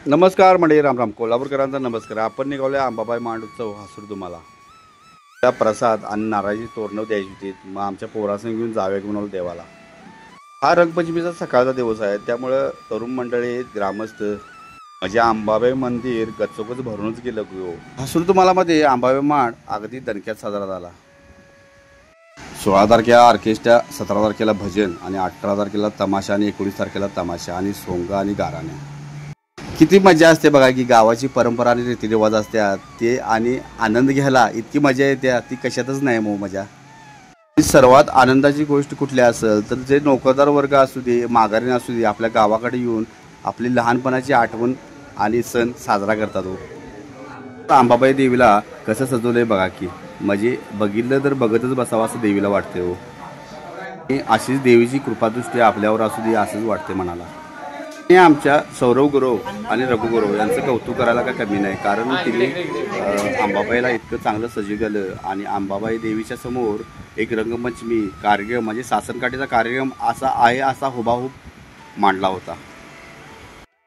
नमस्कार मंडळी, राम कोल्हापूरकरांचा नमस्कार. आपण निघालो अंबाबाई मांड उत्सव हासूर तुम्हाला त्या प्रसाद आणि नारळाची तोरणं द्यायची होती. मग आमच्या पोरासंग घेऊन जावे म्हणून देवाला. हा रंगपंचमीचा सकाळचा दिवस आहे, त्यामुळं तरुण मंडळी ग्रामस्थ म्हणजे अंबाबाई मंदिर गच्चोगच भरूनच गेलं हो. हासूर तुम्हाला मध्ये अंबाबाई मांड अगदी दणक्यात साजरा झाला. 16 तारखेला ऑर्केस्ट्रा, 17 तारखेला भजन आणि 18 तारखेला तमाशा आणि 19 तारखेला तमाशा आणि सोंगा आणि गाराण्या. किती मजा असते बघा की गावाची परंपरा आणि रीतिरिवाज असतात ते, आणि आनंद घ्यायला इतकी मजा येते ती कशातच नाही. मग मजा सर्वात आनंदाची गोष्ट कुठली असेल तर जे नोकरदार वर्ग असू दे, माघारीने असू दे, आपल्या गावाकडे येऊन आपली लहानपणाची आठवण आणि सण साजरा करतात हो. अंबाबाई देवीला कसं सजवलंय बघा की, म्हणजे बघितलं तर बघतच बसावं असं देवीला वाटते हो. अशीच देवीची कृपादृष्टी आपल्यावर असू दे असंच वाटते मनाला. आमच्या सौरव गुरव आणि रघु गुरव यांचं कौतुक करायला काय कमी नाही, कारण तिने अंबाबाईला इतकं चांगलं सजवलं. आणि अंबाबाई देवीच्या समोर एक रंगपंचमी कार्यक्रम म्हणजे सासनकाठीचा कार्यक्रम असा आहे असा हुबाहूब मांडला होता.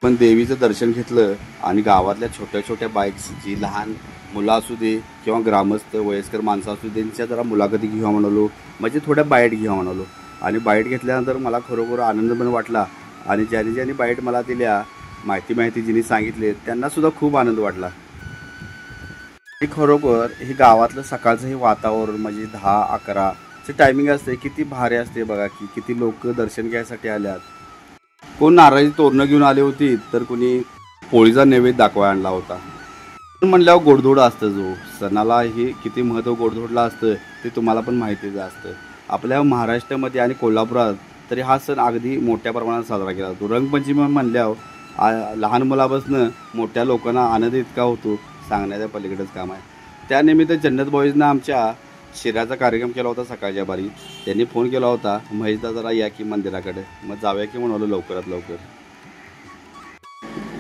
पण देवीचं दर्शन घेतलं आणि गावातल्या छोट्या छोट्या बाईक्स, जी लहान मुलं असू दे किंवा ग्रामस्थ वयस्कर माणसं असू दे, त्यांच्या जरा मुलाखती घेऊन म्हणालो, म्हणजे थोड्या बाईट घेऊन म्हणालो. आणि बाईट घेतल्यानंतर मला खरोखर आनंद पण वाटला. आणि ज्यांनी बाईट मला दिल्या, माहिती जिने सांगितले, त्यांनासुद्धा खूप आनंद वाटला. हे खरोखर हे गावातलं सकाळचं हे वातावरण म्हणजे 10-11चं टायमिंग असते, किती भारी असते बघा की. किती लोक दर्शन घ्यायसाठी आल्यात. कोण नारळाची तोरणं घेऊन आले होती, तर कोणी पोळीचा नैवेद्य दाखवा आणला होता. म्हणल्यावर गोडधोड असतं. जो सणाला हे किती महत्त्व गोडधोडला असतं ते तुम्हाला पण माहितीच असतं. आपल्या महाराष्ट्रामध्ये आणि कोल्हापुरात तरी हा सण अगदी मोठ्या प्रमाणात साजरा केला जातो. रंगपंचमी म्हणल्यावर लहान मुलापासून मोठ्या लोकांना आनंद इतका होतो, सांगण्याच्या पलीकडेच काम आहे. त्यानिमित्त जन्नत बॉईजनं आमच्या शिऱ्याचा कार्यक्रम केला होता सकाळच्या बारी. त्यांनी फोन केला होता, महेशदा जरा या की मंदिराकडे. मग जाऊया की म्हणालो लवकरात लवकर.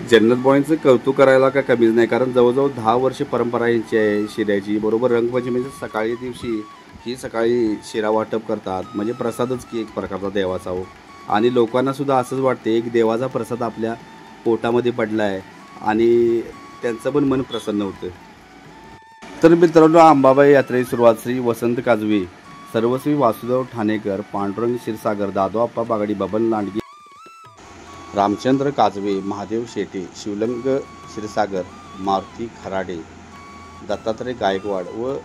जन्नत बॉईजचं कौतुक करायला काय कमीच नाही, कारण जवळजवळ 10 वर्ष परंपरा यांची आहे शिऱ्याची. बरोबर रंगपंचमीच्या सकाळी दिवशी ही सकाळी शिरा वाटप करतात, म्हणजे प्रसादच की एक प्रकारचा देवाचा हो. आणि लोकांनासुद्धा असंच वाटते एक देवाचा प्रसाद आपल्या पोटामध्ये पडला आहे आणि त्यांचं पण मन प्रसन्न होतं. तर मित्रांनो, अंबाबाई यात्रेची सुरुवात श्री वसंत काजवे, सर्वश्री वासुदेव ठाणेकर, पांडुरंग क्षीरसागर, दादो आप्पा बागडी, बबन लांडगे, रामचंद्र काजवे, महादेव शेटे, शिवलिंग क्षीरसागर, मारुती खराडे, दत्तात्रय गायकवाड व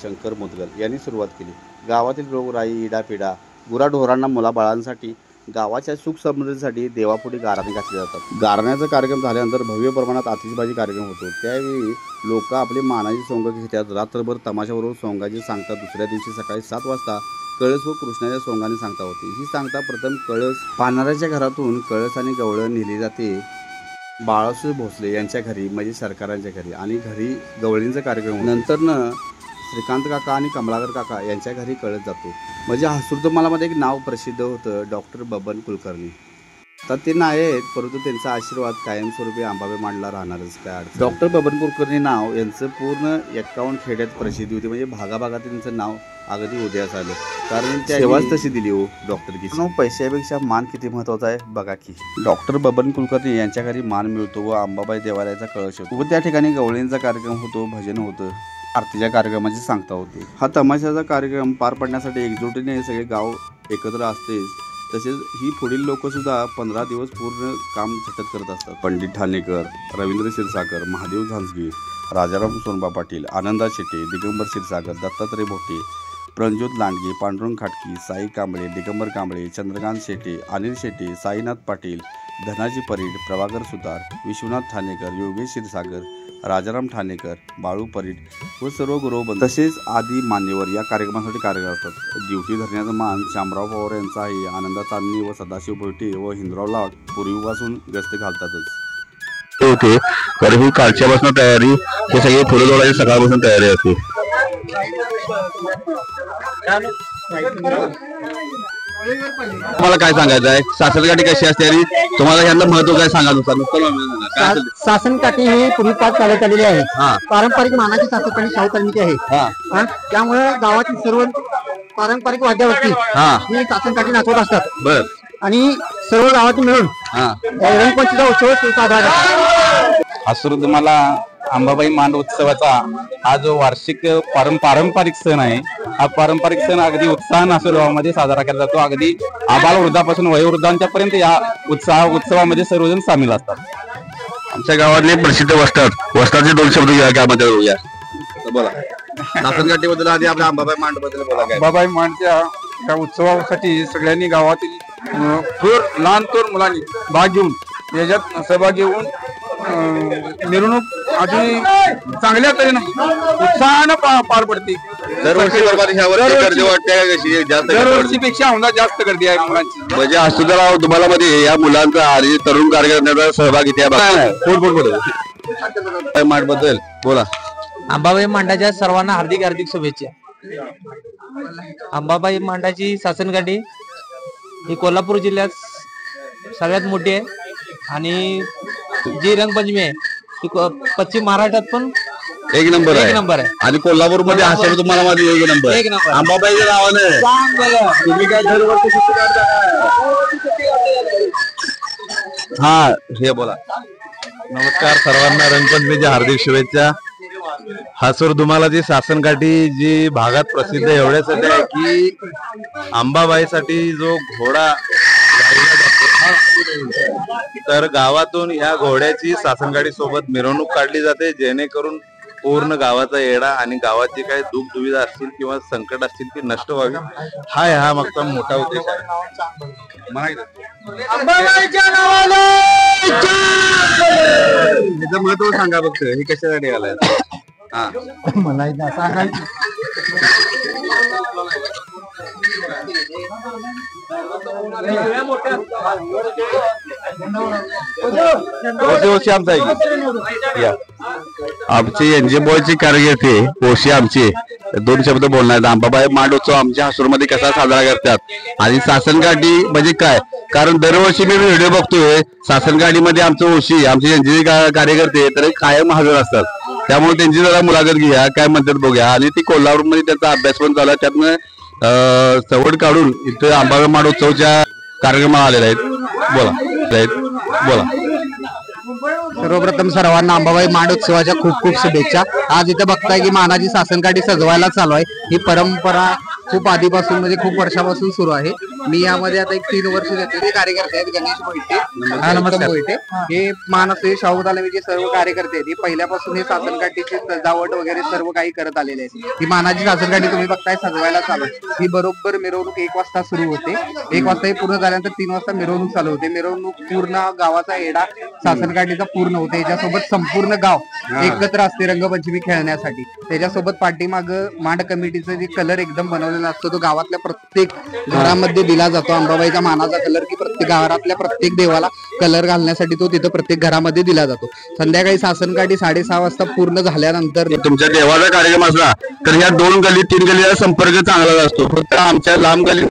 शंकर मुदगल यांनी सुरुवात केली. गावातील रोगराई, इडापिडा, गुराढोरांना, मुलाबाळांसाठी, गावाच्या सुख समृद्धीसाठी देवापुढे गाराणे घातले जातात. गारण्याचा कार्यक्रम झाल्यानंतर भव्य प्रमाणात आतिषबाजी कार्यक्रम होतो. त्यावेळी लोक आपली मानाची सोंग घेतात. रात्रभर तमाशाबरोबर सोंगाची सांगता दुसऱ्या दिवशी सकाळी 7 वाजता कळस व कृष्णाच्या सोंगाने सांगता होते. ही सांगता प्रथम कळस पानाराच्या घरातून कळस आणि गवळण नेली जाते बाळासाहेब भोसले यांच्या घरी, म्हणजे सरकारांच्या घरी, आणि घरी गवळींचा कार्यक्रम. नंतर श्रीकांत काका आणि कमलाकर काका यांच्या घरी कळत जातो. म्हणजे हासूरतमालामध्ये एक नाव प्रसिद्ध होतं, डॉक्टर बबन कुलकर्णी. तर ते नाही आहेत, परंतु त्यांचा आशीर्वाद कायमस्वरूपी अंबाबाई मांडला राहणारच. काय डॉक्टर बबन कुलकर्णी नाव यांचं पूर्ण 51 खेड्यात प्रसिद्धी होती, म्हणजे भागाभागात त्यांचं नाव अगदी उदयास आलं, कारण त्या सेवाच तशी दिली हो डॉक्टरची. पैशापेक्षा मान किती महत्त्वाचा आहे बघा की. डॉक्टर बबन कुलकर्णी यांच्या घरी मान मिळतो व अंबाबाई देवालयाचा कळस होतो व त्या ठिकाणी गवळींचा कार्यक्रम होतो, भजन होतं, आरतीच्या कार्यक्रमाची सांगता होती. हा तमाशाचा कार्यक्रम पार पडण्यासाठी एकजुटीने सगळे गाव एकत्र असतेच. तसेच ही पुढील लोकसुद्धा 15 दिवस पूर्ण काम झटत करत असतात. पंडित ठाणेकर, रवींद्र क्षीरसागर, महादेव झांजगे, राजाराम सोनबा पाटील, आनंदा शेटे, दिगंबर क्षीरसागर, दत्तात्रय भोटे, प्रणज्योत लांडगे, पांडुरंग खाटकी, साई कांबळे, दिगंबर कांबळे, चंद्रकांत शेटे, अनिल शेटे, साईनाथ पाटील, धनाजी परीड, प्रभाकर सुतार, विश्वनाथ ठाणेकर, योगेश क्षीरसागर, राजाराम ठाणेकर, बाळू परीड व सर्व गुरुबंधू तसेच आदी मान्यवर या कार्यक्रमासाठी कार्यरत असतात. ड्युटी धरण्याचा मान शामराव पवार यांचा आहे. आनंदा चांदणी व सदाशिव भोटे व हिंदराव लाट पूर्वीपासून गस्त घालतातच होते. कारण ही कालच्यापासून तयारी, हे सगळे फुलं तोडायची सकाळपासून तयारी असते. तुम्हाला काय सांगायचं आहे, सासनकाठी कशी असते आणि तुम्हाला यातलं महत्व काय सांगा? सासनकाठी ही पूर्वीपास चालत आलेली आहे. पारंपरिक मानाची सासनकाठी शाहूकर्णीची आहे. त्यामुळे गावातील सर्व पारंपरिक वाद्यावरती ही सासनकाठी नाचवत असतात. बर. आणि सर्व गावातून मिळून रंगपंचमीचा उत्सव साजरा करतात. असुर तुम्हाला अंबाबाई मांड उत्सवाचा हा जो वार्षिक पारंपरिक सण आहे, हा पारंपरिक सण अगदी उत्साहानं असुरगावामध्ये साजरा केला जातो. अगदी आबाल वृद्धापासून वयोवृद्धांच्या पर्यंत या उत्सवामध्ये सर्वजण सामील असतात. आमच्या गावातले प्रसिद्ध वस्ताचे 2 शब्द त्यामध्ये बोलूया. बोला सासनकाठीबद्दल आधी आपल्या अंबाबाई मांड बद्दल बोला. काय अंबाबाई मांडच्या त्या उत्सवासाठी सगळ्यांनी गावातील लहान थोर मुलांनी भाग घेऊन याच्यात सहभागी होऊन मिरवणूक आधी चांगल्या तऱ्हेनं उत्साहानं पार पडते. दरवर्षीपेक्षा आम्हाला जास्त गर्दी आहे मुलांची. म्हणजे असुदराव तुम्हाला मध्ये या मुलांचा आणि तरुण कार्यकर्त्यांचा सहभाग इथे मांड बद्दल बोला. अंबाबाई मांडाच्या सर्वांना हार्दिक हार्दिक शुभेच्छा. अंबाबाई मांडाची सासनकाठी ही कोल्हापूर जिल्ह्यात सगळ्यात मोठी आहे आणि जी रंगपंचमी आहे ती पश्चिम महाराष्ट्रात पण एक नंबर आहे आणि कोल्हापूर मध्ये असेल तुम्हाला मध्ये एक नंबर अंबाबाईच्या नावाने. तुम्ही काय हा हे बोला. नमस्कार सर्वांना, रंगपंचमीच्या हार्दिक शुभेच्छा. हासूर दुमालाची सासनकाठी जी भागात प्रसिद्ध एवढ्यासाठी आहे की अंबाबाईसाठी जो घोडा गाडला जातो तर गावातून ह्या घोड्याची सासनकाठी सोबत मिरवणूक काढली जाते, जेणेकरून पूर्ण गावाचा येडा आणि गावाची काही दुःख दुविधा असतील किंवा संकट असतील ती नष्ट व्हावी, हा मागचा मोठा उद्देश आहे. त्याचं महत्व सांगा फक्त, हे कशासाठी आलाय? मला सांगायचं आमची एनजीओची कार्यकर्ते ओशी आमची 2 शब्द बोलणार. अंबाबाई मांड उत्सव आमच्या हसूरमध्ये कसा साजरा करतात आणि सासनकाठी म्हणजे काय, कारण दरवर्षी मी व्हिडिओ बघतोय सासनकाठीमध्ये आमचं ओशी आमचे एनजीओ कार्यकर्ते तर कायम हजर असतात. त्यामुळे त्यांची जरा मुलाखत घ्या, काय म्हणतात बघूया. आणि ती कोल्हापूरमध्ये त्याचा अभ्यास पण चालू आहे, त्यातनं सवड काढून इथे अंबाबाई मांड उत्सवच्या कार्यक्रमाला आलेले आहेत. बोला. सर्वप्रथम सर्वांना अंबाबाई मांड उत्सवाच्या खूप खूप शुभेच्छा. आज इथे बघताय की मानाची सासनकाठी सजवायला चालू आहे. ही परंपरा खूप आधीपासून म्हणजे खूप वर्षापासून सुरू आहे. मी यामध्ये आता एक 3 वर्ष देते. कार्यकर्ते आहेत गणेश मोहिते, मोहिते हे मानसे शाहू तालमीचे सर्व कार्यकर्ते आहेत. हे पहिल्यापासून हे सासनकाठीची सजावट वगैरे सर्व काही करत आलेले आहेत. ही मानाची सासनकाठी तुम्ही बघताय सजवायला चालू आहे. ही बरोबर मिरवणूक 1 वाजता सुरू होते. 1 वाजता हे पूर्ण झाल्यानंतर 3 वाजता मिरवणूक चालू होते. मिरवणूक पूर्ण गावाचा येडा सासनकाठीचा पूर्ण होते. याच्यासोबत संपूर्ण गाव एकत्र असते रंगपंचमी खेळण्यासाठी. त्याच्यासोबत पाठीमाग मांड कमिटीचा जे कलर एकदम बनवलेला असतो तो गावातल्या प्रत्येक घरामध्ये दिला जातो. अंबाबाईचा मानाचा कलर की प्रत्येक घरातल्या प्रत्येक देवाला कलर घालण्यासाठी तो तिथं प्रत्येक घरामध्ये दिला जातो. संध्याकाळी सासनकाठी 6:30 वाजता पूर्ण झाल्यानंतर तुमच्या देवाचा कार्यक्रम असला तर ह्या 2 गल्ली 3 गल्लीचा संपर्क चांगला असतो. फक्त आमच्या लांब गल्ली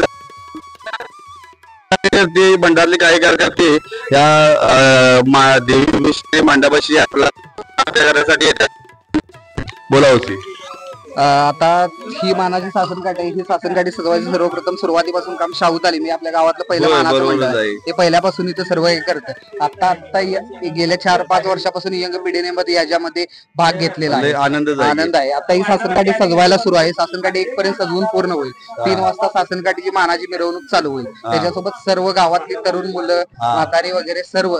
बंडारले कार्यकर्ते या देवी मांडापाशी आपल्या घरासाठी येतात. बोला होती. आता ही मानाची सासनकाठी ही सासनकाठी सजवायची सर्वप्रथम सुरुवातीपासून काम शाहू तालीम आपल्या गावातलं पहिलं मानाचं मंडळ आहे. ते पहिल्यापासून इथं सर्व हे करतं. आता गेल्या 4-5 वर्षापासून यंग पिढीने मध्ये याच्यामध्ये भाग घेतलेला आहे. आनंद आहे. आता ही सासनकाठी सजवायला सुरू आहे. सासनकाठी 1 पर्यंत सजवून पूर्ण होईल. 3 वाजता सासनकाठीची मानाची मिरवणूक चालू होईल. त्याच्यासोबत सर्व गावातली तरुण मुलं म्हातारी वगैरे सर्व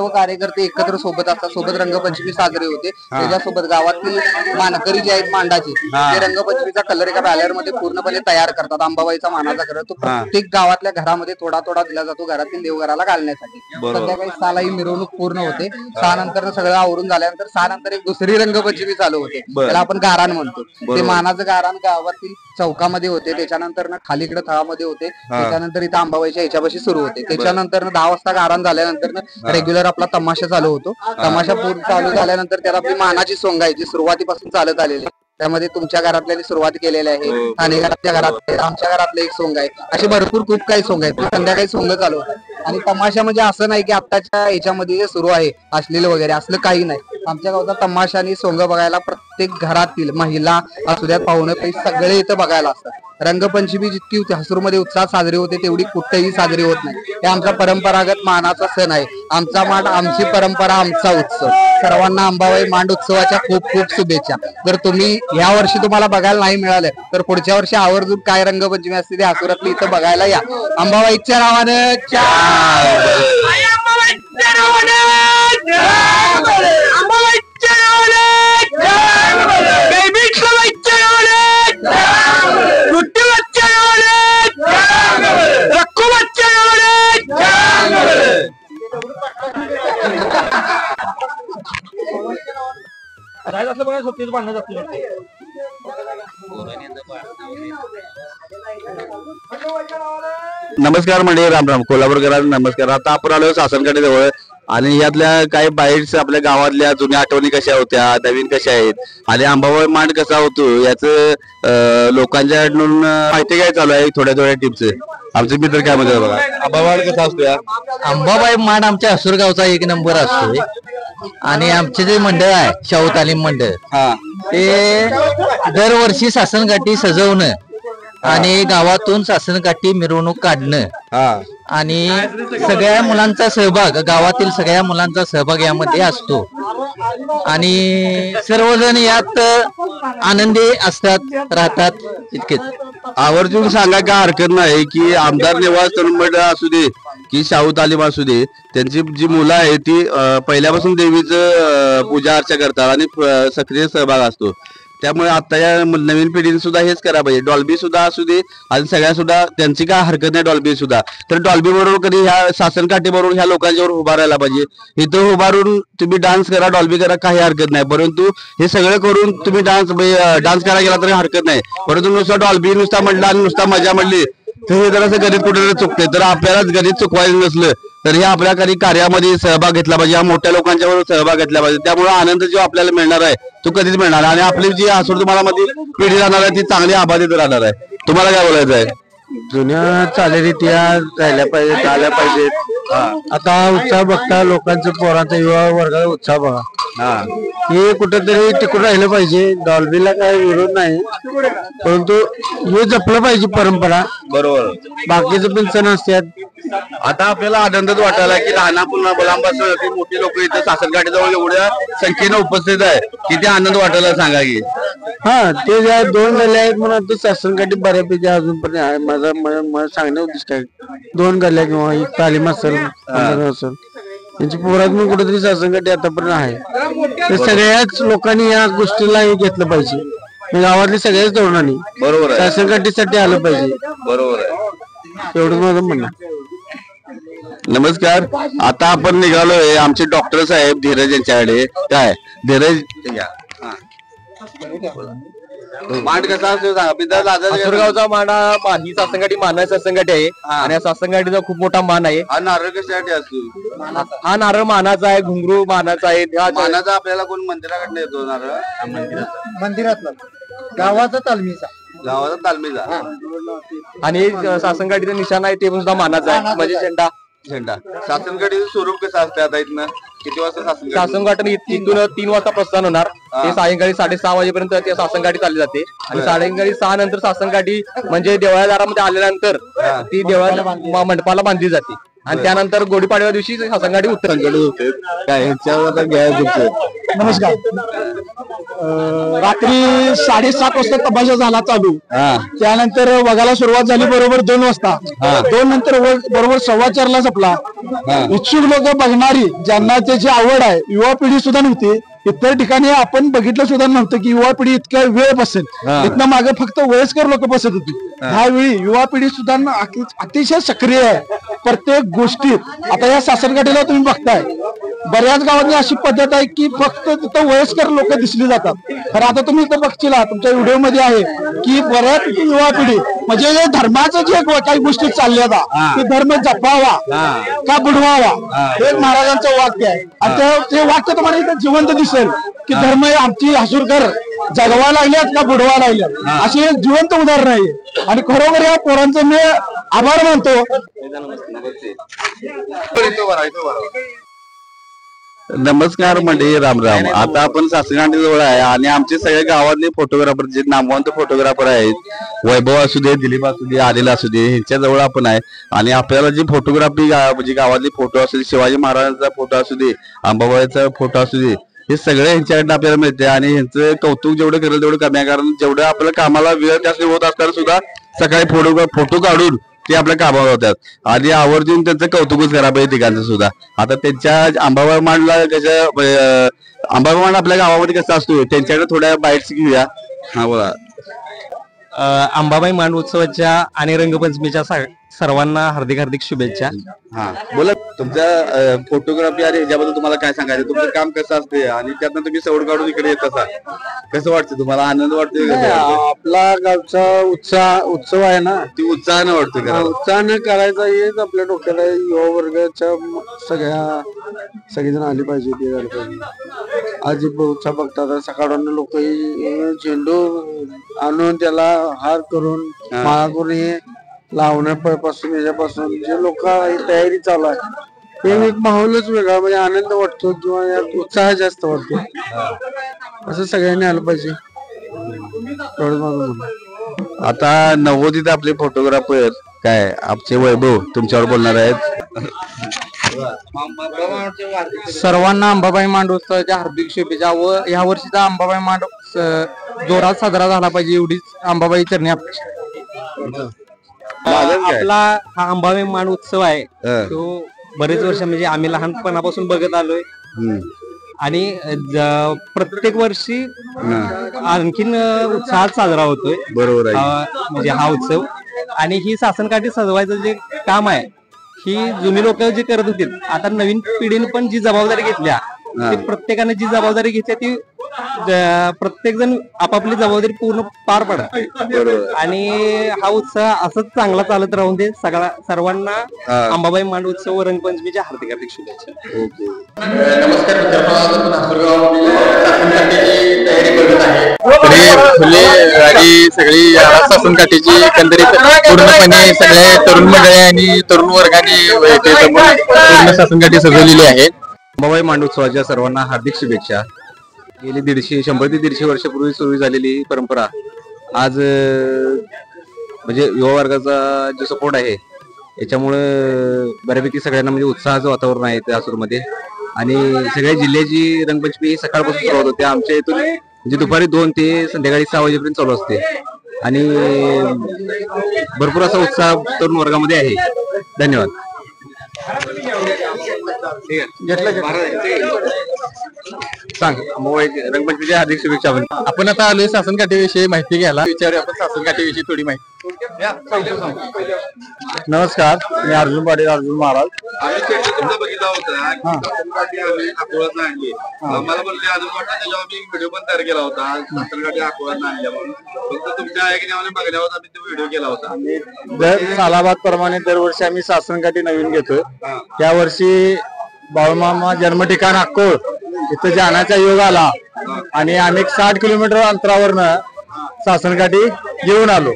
कार्यकर्ते एकत्र सोबत असतात. सोबत रंगपंचमी साजरी होते. त्याच्यासोबत गावातील मानकरी जे आहेत मांडाचे ते रंगपंचमीचा कलर एका बॅलर मध्ये पूर्णपणे तयार करतात. अंबाबाईचा मानाचा कलर तो प्रत्येक गावातल्या घरामध्ये थोडा थोडा दिला जातो घरातील देवघराला घालण्यासाठी. संध्याकाळी 6ला ही मिरवणूक पूर्ण होते. 6 नंतर सगळं आवरून झाल्यानंतर 6 नंतर एक दुसरी रंगपंचमी चालू होते. त्याला आपण गाराण म्हणतो. ते मानाचं गाराण गावातील चौकामध्ये होते. त्याच्यानंतर खालीकडे तळामध्ये होते. त्याच्यानंतर इथं अंबाबाईच्या ह्याच्यापाशी सुरू होते. त्याच्यानंतर 10 वाजता गाराण झाल्यानंतर रेग्युलर आपला तमाशा चालू होतो. तमाशा पूर्ण चालू झाल्यानंतर त्याला आपली मानाची सोंग आहे जी सुरुवातीपासून चालत आलेली. त्यामध्ये तुमच्या घरातल्या सुरुवात केलेली आहे. आणि घरातल्या घरात आमच्या घरातलं एक सोंग आहे. असे भरपूर खूप काही सोंग आहेत. संध्याकाळी सोंग चालू होतात. आणि तमाशा म्हणजे असं नाही की आताच्या ह्याच्यामध्ये जे सुरू आहे अश्लील वगैरे असलं काही नाही. आमच्या गावचा तमाशा आणि सोंग बघायला प्रत्येक घरातील महिला असू द्यात पाहुणे पै सगळे इथं बघायला असतात. रंगपंचमी जितकी होती हसूरमध्ये उत्साह साजरी होते तेवढी कुठेही साजरी होत नाही. हे आमचा परंपरागत मानाचा सण आहे. आमचा मान, आमची परंपरा, आमचा उत्सव. सर्वांना अंबाबाई मांड उत्सवाच्या खूप खूप शुभेच्छा. जर तुम्ही या वर्षी तुम्हाला बघायला नाही मिळालं तर पुढच्या वर्षी आवर्जून काय रंगपंचमी असते ते हसूरातली इथं बघायला या. अंबाबाईच्या नावानं नमस्कार मंडळी, राम राम. कोल्हापूरकरांना नमस्कार. आता आपण आलो सासनकाठी जवळ आणि यातल्या काही बाईट्स आपल्या गावातल्या जुन्या आठवणी कशा होत्या, नवीन कशा आहेत आणि अंबाबाई मांड कसा होतो याच लोकांच्याकडून माहिती काय चालू आहे. थोड्या थोड्या टिप्स आमचे मित्र काय म्हणतात बघा. अंबाबाई कसा असतो या? अंबाबाई मांड आमच्या हसूर गावचा एक नंबर असतोय आणि आमचे जे मंडळ आहे शाहू तालीम मंडळ ते दरवर्षी सासनकाठी सजवणं आणि गावातून सासनकाठी मिरवणूक काढणं आणि सगळ्या मुलांचा सहभाग, गावातील सगळ्या मुलांचा सहभाग यामध्ये असतो आणि सर्वजण यात आनंदी असतात, राहतात. इतकेच. आवर्जून सांगा का हरकत नाही की आमदार निवास तरुण मंडळ असू दे की शाहू तालीम असू दे, त्यांची जी मुलं आहेत ती पहिल्यापासून देवीचं पूजा अर्चा करतात आणि सक्रिय सहभाग असतो. त्यामुळे आता या नवीन पिढीने सुद्धा हेच करा पाहिजे. डॉल्बी सुद्धा असू दे आणि सगळ्या सुद्धा त्यांची काय हरकत नाही डॉल्बी सुद्धा, तर डॉल्बी बरोबर कधी ह्या सासनकाठी बरोबर ह्या लोकांच्यावर उभा राहायला पाहिजे. इथं उभारून तुम्ही डान्स करा, डॉल्बी करा, काही हरकत नाही. परंतु हे सगळं करून तुम्ही डान्स करायला गेला तरी हरकत नाही. परंतु नुसता डॉल्बी नुसता म्हटलं आणि नुसता मजा म्हटली तर हे जरासं गणित कुठेतरी चुकते. तर आपल्यालाच गणित चुकवायचं नसलं तर हे आपल्या काही कार्यामध्ये सहभाग घेतला पाहिजे, या मोठ्या लोकांच्या बरोबर सहभाग घेतला पाहिजे. त्यामुळे आनंद जो आपल्याला मिळणार आहे तो कधीच मिळणार आणि आपली जी हसूर तुम्हाला मध्ये पिढी राहणार आहे ती चांगली आबाधित राहणार आहे. तुम्हाला काय बोलायचं आहे? जुन्या चालीरीती राहिल्या पाहिजेत, आल्या पाहिजेत. आता उत्साह बघता लोकांचा, पोरांचा, युवा वर्गाचा उत्साह बघा. हे कुठेतरी टिकून राहिलं पाहिजे. डॉल्बीला काही विरोध नाही, परंतु हे जपलं पाहिजे परंपरा. बरोबर. बाकीचे पण सण असतात. आता आपल्याला आनंदच वाटायला की लहानापूर मुलांपासून की मोठी लोक इथं सासनकाठी जवळ एवढ्या संख्येनं उपस्थित आहे. किती आनंद वाटायला सांगा की. ते ज्या 2 गल्ल्या आहेत म्हणून तो सासनकाठी बऱ्यापैकी अजूनपर्यंत आहे. माझा सांगण्या उद्दिष्ट आहे 2 गल्ल्या किंवा एक तालीम असेल असेल यांची पोरात पण कुठेतरी सासनकाठी आतापर्यंत आहे. तर सगळ्याच लोकांनी या गोष्टीला हे घेतलं पाहिजे. गावातल्या सगळ्याच तरुणांनी बरोबर आहे सासनकाठीसाठी आलं पाहिजे. बरोबर आहे. एवढं माझं म्हणणं. नमस्कार. आता आपण निघालोय आमचे डॉक्टर साहेब धीरज यांच्याकडे. काय धीरज मांड कसा असतो हसूरगावचा मांड ही सासनकाठी मानाची सासनकाठी आहे आणि या सासनकाठीचा खूप मोठा मान आहे. हा नारळ कशासाठी असतो? हा नारळ मानाचा आहे, घुंगरू मानाचा आहे. मानाचा आपल्याला कोण मंदिराकडनं येतो नारळ? मंदिरातला गावाचा तालमीचा आणि सासनकाठीचं निशाण आहे ते पण सुद्धा मानाचा आहे, म्हणजे झेंडा. सासनकाठीचं स्वरूप कसं असतं आता इथनं? किती वाजता सासनकाठी इथून 3 वाजता प्रस्थान होणार. ते सायंकाळी 6:30 वाजेपर्यंत त्या सासनकाठी चालली जाते आणि सायंकाळी 6 नंतर सासनकाठी म्हणजे देवळादारामध्ये आल्यानंतर ती देवळा मंडपाला बांधली जाते आणि त्यानंतर गुढीपाडव्या दिवशी सासनकाठी उत्तर काय ह्याच्यावर घ्या. नमस्कार. रात्री 7:30 वाजता तमाशा झाला चालू. त्यानंतर वगाला सुरुवात झाली बरोबर 2 वाजता. 2 नंतर बरोबर 4:15ला संपला. इच्छुक लोक बघणारी, ज्यांना त्याची आवड आहे, युवा पिढी सुद्धा नव्हती. इतर ठिकाणी आपण बघितलं सुद्धा नव्हतं की युवा पिढी इतक्या वेळ बसेल. इथनं मागे फक्त वयस्कर लोक बसत होती. ह्यावेळी युवा पिढी सुद्धा अतिशय सक्रिय आहे प्रत्येक गोष्टीत. आता या सासनकाठीला तुम्ही बघताय बऱ्याच गावांनी अशी पद्धत आहे की फक्त तिथं वयस्कर लोक दिसली जातात. तर आता तुम्ही इथं बघशीला तुमच्या व्हिडिओ मध्ये आहे की बऱ्याच युवा पिढी म्हणजे धर्माचं जे काही गोष्टी चालल्या की धर्म जपावा का बुडवावा हे महाराजांचं वाक्य आहे. आणि ते वाक्य तुम्हाला इथं जिवंत दिसेल की धर्म आमची हसूरकर जगवा लागल्यात का बुडवा लागल्यात अशी एक जिवंत उदाहरण आहे. आणि खरोखर या पोरांचं मी आभार मानतो. नमस्कार मंडळी, राम राम. आता आपण सासरकाठी जवळ आहे आणि आमचे सगळे गावातले फोटोग्राफर जे नामवंत फोटोग्राफर आहेत, वैभव असू दे, दिलीप असू दे, आदिल असू दे, ह्यांच्या जवळ आपण आहे. आणि आपल्याला जी फोटोग्राफी म्हणजे गावातली फोटो असू दे, शिवाजी महाराजांचा फोटो असू दे, अंबाबाईचा फोटो असू दे, हे सगळे यांच्याकडनं आपल्याला मिळते. आणि ह्यांचं कौतुक जेवढं करेल तेवढं कमी आहे, कारण जेवढं आपल्याला कामाला वेळ त्यासाठी होत असताना सुद्धा सकाळी फोटो काढून ते आपल्या कामावर होतात. आणि आवर्जून त्यांचं कौतुकच करा पाहिजे ठिकाणचं सुद्धा. आता त्यांच्या अंबाबाई मांडला अंबाबाई मांड आपल्या गावामध्ये कसा असतो त्यांच्याकडे थोड्या बाईट्स घेऊया. हा बोला. अंबाबाई मांड उत्सवाच्या आणि रंगपंचमीच्या सर्वांना हार्दिक हार्दिक शुभेच्छा. हा बोला. तुमच्या फोटोग्राफी आणि ह्याच्याबद्दल तुम्हाला काय सांगायचं, तुमचं काम कसं असते आणि त्यातनं तुम्ही सवड काढून इकडे येत असा, कसं वाटतं तुम्हाला, आनंद वाटतोय? आपला गावचा उत्सव आहे ना, ती उत्साहानं वाटतं का? उत्साहानं करायचा हेच आपल्या डोक्याला. युवा वर्गाच्या सगळेजण आले पाहिजे, ते झालं पाहिजे. आज उत्साह बघतात सकाळून लोक झेंडू आणून त्याला हार करून माळा करून हे लावण्यापासून याच्यापासून जे लोक तयारी चालू आहे ते एक माहोलच वेगळा, म्हणजे आनंद वाटतो किंवा यात उत्साह जास्त वाटतो. असं सगळ्यांनी आलं पाहिजे. आता नव्वदीत आपले फोटोग्राफर काय आमचे वैभव तुमच्यावर बोलणार आहेत. सर्वांना अंबाबाई मांड उत्सवाच्या हार्दिक शुभेच्छा. व ह्या वर्षीचा अंबाबाई मांड जोरात साजरा झाला पाहिजे एवढीच अंबाबाई चरणी अपेक्षा. आपला हा अंबाबाई मांड उत्सव आहे तो बरेच वर्ष म्हणजे आम्ही लहानपणापासून बघत आलोय आणि प्रत्येक वर्षी आणखीन उत्साहात साजरा होतोय. बरोबर आहे. म्हणजे हा उत्सव आणि ही सासनकाठी सजवायचं जे काम आहे ही जुनी लोक जे करत होती, आता नवीन पिढीने पण जी जबाबदारी घेतल्या, प्रत्येकाने जी जबाबदारी घेतली ती प्रत्येक जण आपापली जबाबदारी पूर्ण पार पडा आणि हा उत्सव असंच चांगला चालत राहून दे. सर्वांना अंबाबाई मांड उत्सव व रंगपंचमीच्या हार्दिक हार्दिक शुभेच्छा. नमस्कार फुले आणि सगळी सासनकाठीची एकंदरीत पूर्णपणे सगळे तरुण मंडळी आणि तरुण वर्गाने पूर्ण सासनकाठी सजवलेली आहे. अंबाबाई मांड उत्सवाच्या सर्वांना हार्दिक शुभेच्छा. गेली 100 ते 150 वर्षापूर्वी सुरू झालेली ही परंपरा आज म्हणजे युवा वर्गाचा जो सपोर्ट आहे याच्यामुळे बऱ्यापैकी सगळ्यांना म्हणजे उत्साहाचं वातावरण आहे त्या आसूरमध्ये. आणि सगळ्या जिल्ह्याची रंगपंचमी सकाळपासून सुरुवात होते. आमच्या इथून म्हणजे दुपारी 2 ते संध्याकाळी 6 वाजेपर्यंत चालू असते आणि भरपूर असा उत्साह तरुण वर्गामध्ये आहे. धन्यवाद. सांग रंगपंचमीच्या हार्दिक शुभेच्छा. आपण आता आलोय सासनकाठीविषयी माहिती घ्यायला. विचारूया आपण सासनकाठीविषयी थोडी माहिती. नमस्कार, मी अर्जुन पाटील, अर्जुन महाराज. बघितला होता मला बोलले अजून वाटतं त्याच्यावर मी व्हिडिओ पण तयार केला होता सासनकाठी अकोळ्यात आणल्या म्हणून. फक्त तुमच्या ऐकण्यामध्ये बघण्यावर आम्ही तो व्हिडिओ केला होता. दर सालाबाद प्रमाणे दरवर्षी आम्ही सासनकाठी नवीन घेतोय. त्या वर्षी बाळूमामा जन्म ठिकाण अक्कोळ इथं जाण्याचा योग आला आणि आम्ही 60 किलोमीटर अंतरावरनं सासनकाठी घेऊन आलो.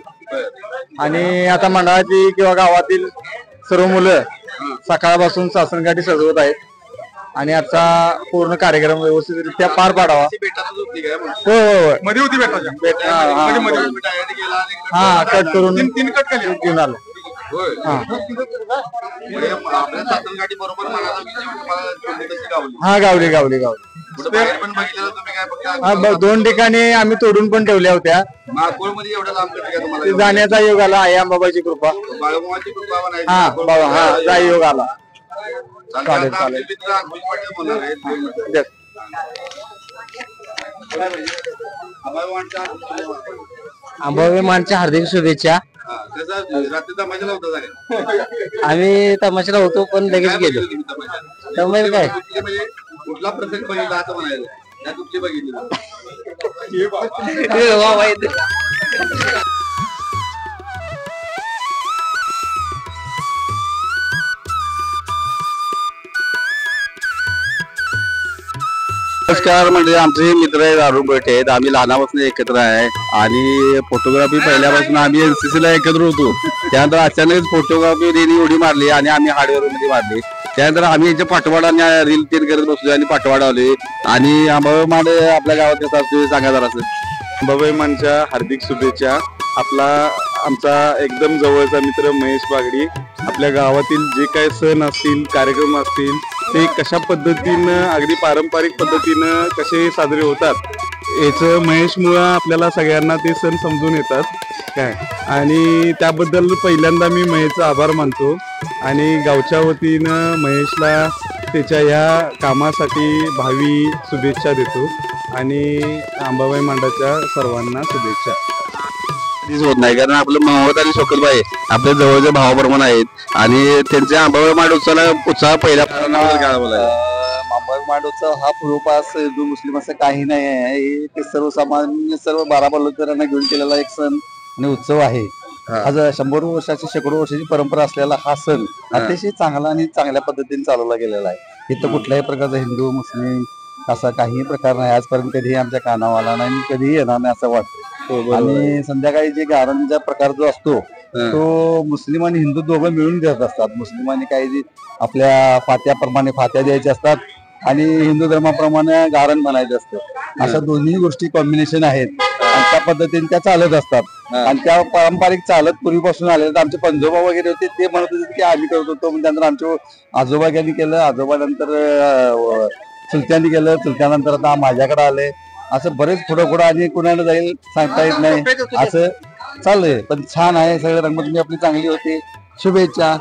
आणि आता मंडळाची किंवा गावातील सर्व मुलं सकाळपासून सासनकाठी सजवत आहेत आणि आजचा पूर्ण कार्यक्रम व्यवस्थितरित्या पार पाडावा. हो हो मध्ये होती बेटाच्या हा कट करून 3 कट घेऊन आलो. हा गावली गावली गावली. 2 ठिकाणी आम्ही तोडून पण ठेवल्या होत्या. जाण्याचा योग आला आहे अंबाबाईची कृपा. हा बाबा हा जा योग आला. चालेल चालेल. अंबाबाई मांडच्या हार्दिक शुभेच्छा. आम्ही तमाशाला होतो पण लगेच गेलो. त्यामुळे काय कुठला प्रसंग बघितला असं म्हणायचं तुमची बघितली. नमस्कार. म्हणजे आमचे मित्र आहेत अरुण बैठे आहेत. आम्ही लहानापासून एकत्र आहे आणि फोटोग्राफी पहिल्यापासून आम्ही NCC ला एकत्र होतो. त्यानंतर अचानक फोटोग्राफी उडी मारली आणि आम्ही हार्डवेअर मध्ये मारली. त्यानंतर आम्ही यांच्या पाठवाडा रील तेन करत बसलो आणि पाठवाडा आले आणि अंबाबाई मांड आपल्या गावात कसं असतो सांगा जरा. अंबाबाई मांडच्या हार्दिक शुभेच्छा. आमचा एकदम जवळचा मित्र महेश बागडी आपल्या गावातील जे काही सण असतील कार्यक्रम असतील ते कशा पद्धतीनं अगदी पारंपरिक पद्धतीनं कसे साजरे होतात याचं महेशमुळं आपल्याला सगळ्यांना ते सण समजून येतात काय. आणि त्याबद्दल पहिल्यांदा मी महेशचा आभार मानतो आणि गावच्या वतीनं महेशला त्याच्या या कामासाठी भावी शुभेच्छा देतो आणि अंबाबाई मांडाच्या सर्वांना शुभेच्छा. होत नाही कारण आपलं मोहम्मद आणि शोकतबाई आपल्या जवळचे भावाप्रमाणे आहेत आणि त्यांच्या अंबाबाई मांड उत्साह पहिल्या अंबाबाई मांड उत्सव हा पूर्वपास हिंदू मुस्लिम असं काही नाही आहे. ते सर्वसामान्य सर्व 12 बलुतेदारांना घेऊन केलेला एक सण आणि उत्सव आहे. आज 100 वर्षाची शेकडो वर्षाची परंपरा असलेला हा सण अतिशय चांगला आणि चांगल्या पद्धतीने चालवला गेलेला आहे. इथं कुठल्याही प्रकारचा हिंदू मुस्लिम असा काही प्रकार नाही आजपर्यंत कधीही आमच्या कानावर आला नाही, कधीही येणार नाही असं वाटतं. आणि संध्याकाळी जे गारांचा प्रकार जो असतो तो मुस्लिम आणि हिंदू दोघं मिळून देत असतात. मुस्लिमांनी काही आपल्या फात्याप्रमाणे फात्या द्यायच्या असतात आणि हिंदू धर्माप्रमाणे गारण म्हणायचं असतं. अशा दोन्ही गोष्टी कॉम्बिनेशन आहेत आणि त्या पद्धतीने त्या चालत असतात आणि त्या पारंपरिक चालत पूर्वीपासून आले. आमचे पंजोबा वगैरे होते ते म्हणत होते की आम्ही करत होतो, त्यानंतर आमच्या आजोबा यांनी केलं, आजोबा नंतर चुलत्यांनी केलं, चुलत्यानंतर आता माझ्याकडे आले. असं बरेच पुढं आणि कुणाला जाईल सांगता येत नाही असं चाललंय. पण छान आहे सगळे रंगभूमी आपली चांगली होती. शुभेच्छा.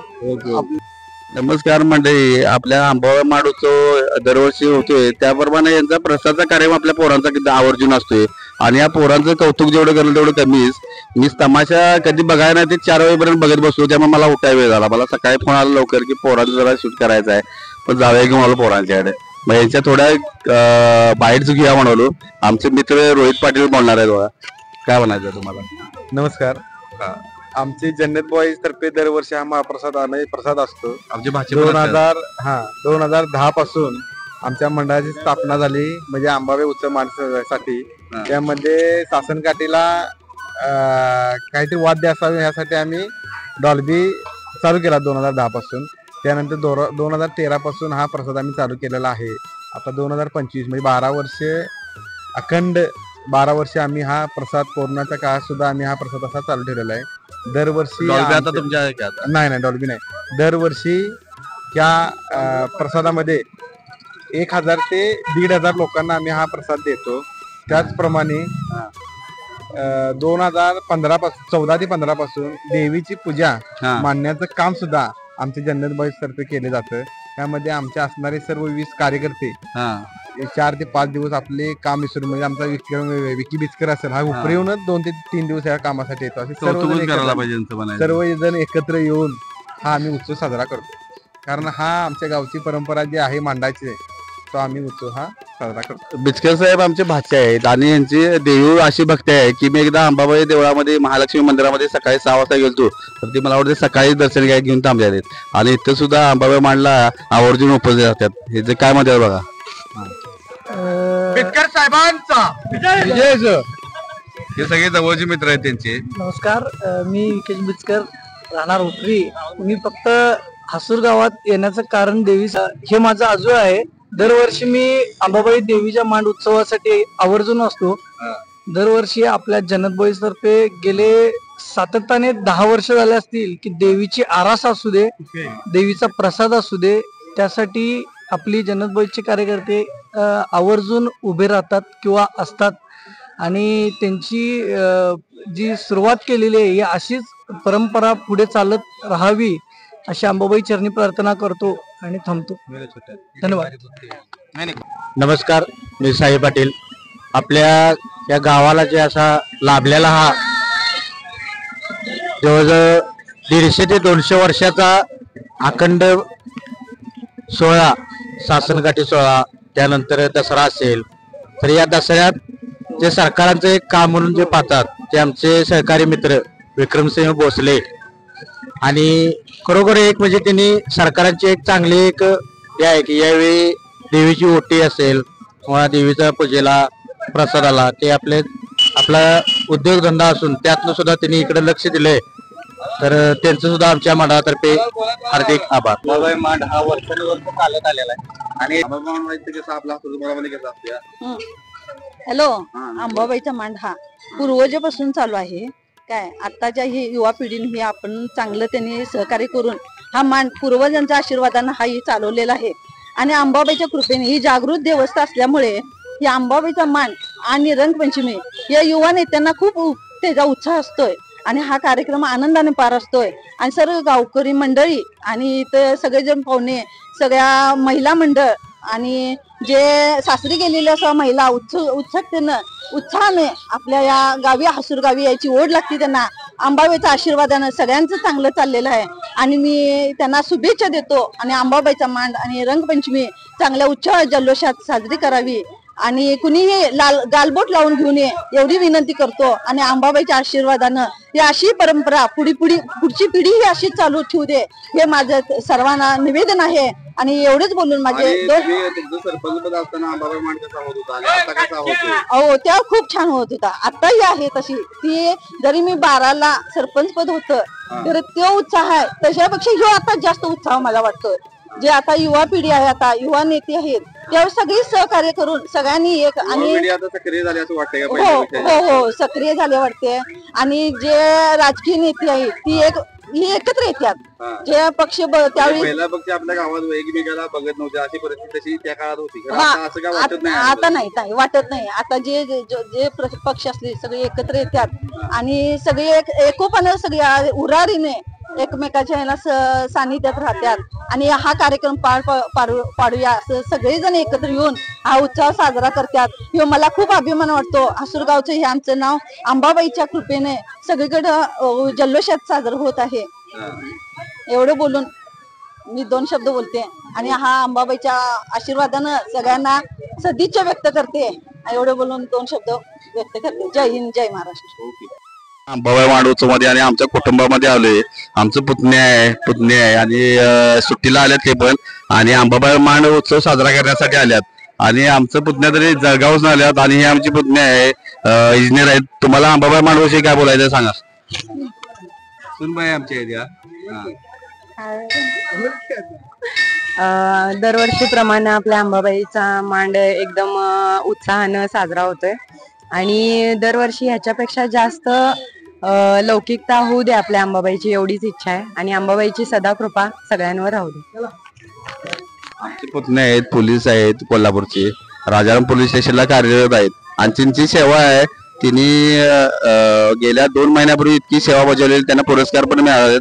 नमस्कार मंडळी. आपल्या अंबाबाई मांड उत्सव दरवर्षी होतोय त्याप्रमाणे यांचा प्रसादचा कार्यक्रम आपल्या पोरांचा किती आवर्जून असतोय आणि या पोरांचं कौतुक जेवढं करेल तेवढं कमीच. मी तमाशा कधी बघायला नाही ते 4 वाजेपर्यंत बघत बसलो त्यामुळे मला उठाय वेळ झाला. मला सकाळी फोन आला लवकर की पोरांचं जरा शूट करायचं आहे पण जाऊया की मला पोरांच्याकडे. मग यांच्या थोड्या बाईट्स घेऊया म्हणलो. आमचे मित्र रोहित पाटील बोलणार आहेत बघा. काय म्हणायचं तुम्हाला? नमस्कार. आमची जन्नत बॉईज तर्फे दरवर्षी हा महाप्रसाद असतो. आमची भाषा 2010 पासून आमच्या मंडळाची स्थापना झाली म्हणजे अंबाबाई उत्सव माणसासाठी. त्यामध्ये सासनकाठीला काहीतरी वाद्य असावे यासाठी आम्ही डॉल्बी चालू केला 2010 पासून. त्यानंतर 2013 पासून हा प्रसाद आम्ही चालू केलेला आहे. आता 2025 म्हणजे 12 वर्षे अखंड 12 वर्षे आम्ही हा प्रसाद कोरोनाच्या काळात सुद्धा आम्ही हा प्रसाद असा चालू ठेवलेला आहे. दरवर्षी नाही डॉल्बी नाही. दरवर्षी या प्रसादामध्ये 1000 ते 1500 लोकांना आम्ही हा प्रसाद देतो. त्याचप्रमाणे 2014 पासून 14 ते 15 पासून देवीची पूजा मांडण्याचं काम सुद्धा आमच्या जन्नत बॉईज तर्फे केले जातं. त्यामध्ये आमचे असणारे सर्व 20 कार्यकर्ते 4 ते 5 दिवस आपले काम विसरून म्हणजे आमचा विकी बिचकर असेल हा उपरे येऊनच 2 ते 3 दिवस या कामासाठी येतो. असे सर्वजण एकत्र येऊन हा आम्ही उत्सव साजरा करतो. कारण हा आमच्या गावची परंपरा जी आहे मांडायची तो आम्ही उत्सव हा साजरा करतो. बिचकर साहेब आमचे भाचे आहेत आणि यांची देऊळ अशी भक्ती आहे की मी एकदा अंबाबाई देवळामध्ये महालक्ष्मी मंदिरामध्ये सकाळी 6 वाजता गेलो तर ते मला वाटतं सकाळी दर्शन घ्यायला घेऊन थांबले आहेत आणि इथं सुद्धा अंबाबाई मांडला आवर्जून उपस्थित असतात. हे जे काय म्हणतात बघा. बिचकर साहेबांचा हे सगळे जवळचे मित्र आहेत त्यांचे. नमस्कार. मी विकेश बिचकर राहणार उपरी. मी फक्त हासूर गावात येण्याचं कारण देवीचा हे माझा आजोळ आहे. दरवर्षी मी अंबाबाई देवीच्या मांड उत्सवासाठी आवर्जून असतो. दरवर्षी आपल्या जन्नत बॉईज तर्फे गेले सातत्याने 10 वर्ष झाले असतील की देवीची आरास असू दे, देवीचा प्रसाद असू दे, त्यासाठी आपली जन्नत बॉईजचे कार्यकर्ते आवर्जून उभे राहतात किंवा असतात आणि त्यांची जी सुरुवात केलेली आहे ही अशीच परंपरा पुढे चालत राहावी अशी अंबाबाई चरणी प्रार्थना करतो आणि थांबतो. धन्यवाद. नमस्कार. मी साई पाटील. आपल्या या गावाला जे असा लाभलेला हा जवळजवळ 150 ते 200 वर्षाचा अखंड सोहळा, सासनकाठी सोहळा, त्यानंतर दसरा असेल तर या दसऱ्यात जे सरकारांचं एक काम म्हणून जे पाहतात ते आमचे सहकारी मित्र विक्रमसिंह भोसले आणि खरोखर एक म्हणजे त्यांनी सरकारांची एक चांगली एक हे आहे की यावेळी देवीची ओटी असेल किंवा देवीच्या पूजेला प्रसादाला ते आपला उद्योगधंदा असून त्यातनं सुद्धा त्यांनी इकडे लक्ष दिलंय तर त्यांचं सुद्धा आमच्या मंडळातर्फे हार्दिक आभार. अंबाबाई मांड हा वर्षानुवर्ष चालत आलेला आहे आणि अंबाबाई मांड कसं आपला तुम्हाला कसं असतं. हॅलो, अंबाबाईचा मांड हा पूर्वजापासून चालू आहे. काय आताच्या ही युवा पिढीने ही आपण चांगलं त्यांनी सहकार्य करून हा मांड पूर्वजांच्या आशीर्वादानं हा चालवलेला आहे. आणि अंबाबाईच्या कृपेने ही जागृत देवस्थान असल्यामुळे ही अंबाबाईचा मांड आणि रंगपंचमी या युवा नेत्यांना खूप त्याचा उत्साह असतोय आणि हा कार्यक्रम आनंदाने पार असतोय. आणि सर्व गावकरी मंडळी आणि इथं सगळेजण पाहुणे, सगळ्या महिला मंडळ आणि जे सासरी गेलेल्या असं महिला उत्साहाने आपल्या या गावी हसूर गावी यायची ओढ लागते त्यांना. अंबाबाईच्या आशीर्वादानं सगळ्यांचं चांगलं चाललेलं आहे आणि मी त्यांना शुभेच्छा देतो. आणि अंबाबाईचा मांड आणि रंगपंचमी चांगल्या उत्साह जल्लोषात साजरी करावी आणि कुणीही गालबोट लावून घेऊन ये एवढी विनंती करतो. आणि अंबाबाईच्या आशीर्वादानं ही अशी परंपरा पुढची पिढी ही अशी चालू ठेवू दे हे माझं सर्वांना निवेदन आहे. आणि एवढंच बोलून माझे सरपंच असताना अंबाबाई मांड कसा होत होता आणि आता कसा होतो. हो, त्या खूप छान होत होता. आताही आहे तशी ती. जरी मी 12ला सरपंच पद होतं तर तो उत्साह आहे तशापेक्षा ह्यो आता जास्त उत्साह मला वाटतोय. जे आता युवा पिढी आहे, आता युवा नेते आहेत, त्यावर सगळी सहकार्य करून सगळ्यांनी एक आणि सक्रिय झाले असं वाटतंय. हो सक्रिय झाले वाटते. आणि जे राजकीय नेते आहेत ती एकत्र येतात. जे पक्ष त्यावेळी पहिला पक्ष आपल्या गावात एकमेकाला बघत नव्हते अशी परिस्थिती तशी त्या काळात होती. असं काय वाटत नाही आता नाही वाटत नाही. आता जे पक्ष असले सगळे एकत्र येतात आणि सगळे एकोपानं सगळ्या उरारीने एकमेकाच्या ह्याला सानिध्यात राहतात आणि हा कार्यक्रम पाडूया असं सगळेजण एकत्र येऊन हा उत्सव साजरा करतात. हे मला खूप अभिमान वाटतो. हसूरगावचं हे आमचं नाव अंबाबाईच्या कृपेने सगळीकडे जल्लोषात साजरं होत आहे. एवढं बोलून मी 2 शब्द बोलते आणि हा अंबाबाईच्या आशीर्वादानं सगळ्यांना सदिच्छा व्यक्त करते. एवढं बोलून 2 शब्द व्यक्त करते. जय हिंद, जय महाराष्ट्र. अंबाबाई मांड उत्सवामध्ये आणि आमच्या कुटुंबामध्ये आलोय. आमचं पुतणे आहे आणि सुट्टीला आल्यात ते पण. आणि अंबाबाई मांड उत्सव साजरा करण्यासाठी आल्यात आणि आमचं पुतण्या तरी जळगावच आल्यात आणि हे आमची पुतणे आहे, इंजिनियर आहेत. तुम्हाला अंबाबाई मांड विषयी काय बोलायचं सांगा. सुनबाई आमच्या दरवर्षीप्रमाणे आपल्या अंबाबाईचा मांड एकदम उत्साहानं साजरा होतोय आणि दरवर्षी ह्याच्यापेक्षा जास्त लौकिकता होऊ दे आपल्या अंबाबाईची एवढीच इच्छा आहे. आणि अंबाबाईची सदा कृपा सगळ्यांवर राहू दे. आमचे पुतणे आहेत, पोलीस आहेत, कोल्हापूरचे राजाराम पोलीस स्टेशनला कार्यरत आहेत आणि त्यांची सेवा आहे. तिने गेल्या 2 महिन्यापूर्वी इतकी सेवा बजावलेली, त्यांना पुरस्कार पण मिळाले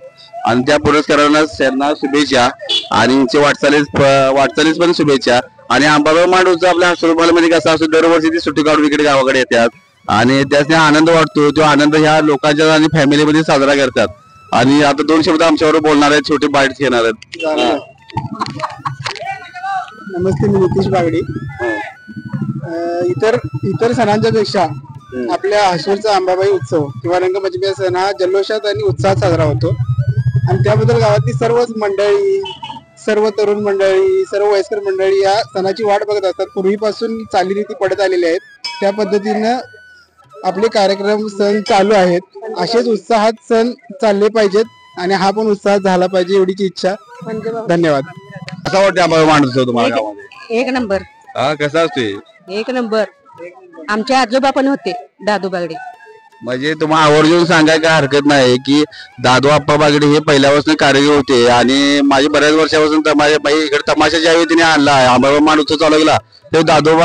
आणि त्या पुरस्कारांना त्यांना शुभेच्छा आणि वाटचालीस पण शुभेच्छा. आणि अंबाबाई मांड उत्सव आपल्या हसूरबालमध्ये कसा असतो, दरवर्षी ती सुट्टी काढून इकडे गावाकडे येतात आणि त्याने आनंद वाटतो. तो आनंद ह्या लोकांच्या आणि फॅमिलीमध्ये साजरा करतात. आणि आता 2 शब्द आमच्यावर बोलणार आहेत, छोटे बाईट घेणार आहेत. नमस्ते, मी नितीश बागडे. इतर सणांच्या पेक्षा आपल्या हसूरचा अंबाबाई उत्सव किंवा रंगपंचमी सण हा जल्लोषात आणि उत्साहात साजरा होतो. आणि त्याबद्दल गावातली सर्वच मंडळी, सर्व तरुण मंडळी, सर्व वयस्कर मंडळी या सणाची वाट बघत असतात. पूर्वीपासून चालीरीती पडत आलेल्या आहेत. त्या पद्धतीनं आपले कार्यक्रम सण चालू आहेत. असेच उत्साहात सण चालले पाहिजेत आणि हा पण उत्साह झाला पाहिजे एवढीची इच्छा. धन्यवाद. कसा वाटतं अंबाबाई मांड उत्सव तुम्हाला गावामध्ये? 1 नंबर. कसा असतोय? 1 नंबर. आमचे आजोबा पण होते, दादू बागडे. म्हणजे तुम्हाला आवर्जून सांगायला काय हरकत नाही की दादू आप्पा बागडे हे पहिल्यापासून कार्यरत होते आणि माझे बऱ्याच वर्षापासून इकडे तमाशा ज्यावेळी तिने आणला, अंबाबाई मांड उत्सव चालू केला, ते दादू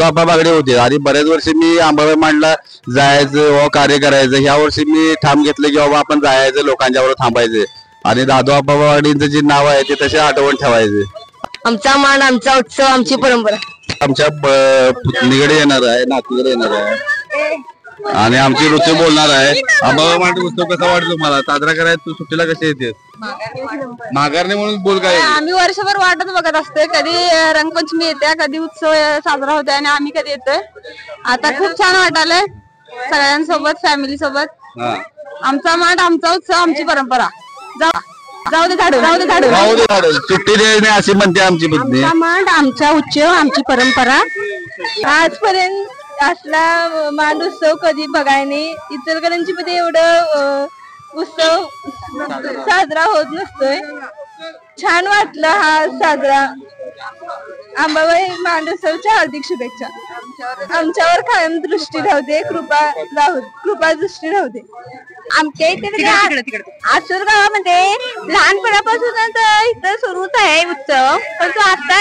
आप्पा बागडे होते. आणि बऱ्याच वर्षी मी अंबाबाई मांडला जायचं व कार्य करायचं. ह्या वर्षी मी ठाम घेतलं की बाबा आपण जायचं, लोकांच्या बरोबर थांबायचं आणि दादू आप्पा बागडेंचं जे नाव आहे ते तसे आठवण ठेवायचे. आमचा मांड, आमचा उत्सव, आमची परंपरा. आमच्या पुतणीकडे येणार आहे, नातीकडे येणार आहे आणि आमची ऋतू बोलणार आहे. अंबाबाई मांड उत्सव कसा वाटतो तुम्हाला साजरा करायला? तू सुट्टीला कशी येते? माघारणे म्हणून बोल. काय आम्ही वर्षभर वाटत बघत असतोय, कधी रंगपंचमी येते, कधी उत्सव साजरा होतोय आणि आम्ही कधी येतोय. आता खूप छान वाटायलंय सगळ्यांसोबत, फॅमिली सोबत. आमचा मांड, आमचा उत्सव, आमची परंपरा. जाऊ दे झाडू. सुट्टी देणे अशी म्हणते आमची बुद्धी. आमचा मांड, आमचा उत्सव, आमची परंपरा. आजपर्यंत असला मांड उत्सव कधी बघाय नाही. इचलकरंजी मध्ये एवढं उत्सव साजरा होत नसतोय. छान वाटलं हा साजरा. अंबाबाई मांडोत्सवच्या हार्दिक शुभेच्छा. आमच्यावर कायम दृष्टी राहू दे, कृपा दृष्टी राहू दे. आमच्या इथे आसूर गावामध्ये लहानपणापासूनच इथं सुरूच आहे उत्सव, पण तो आता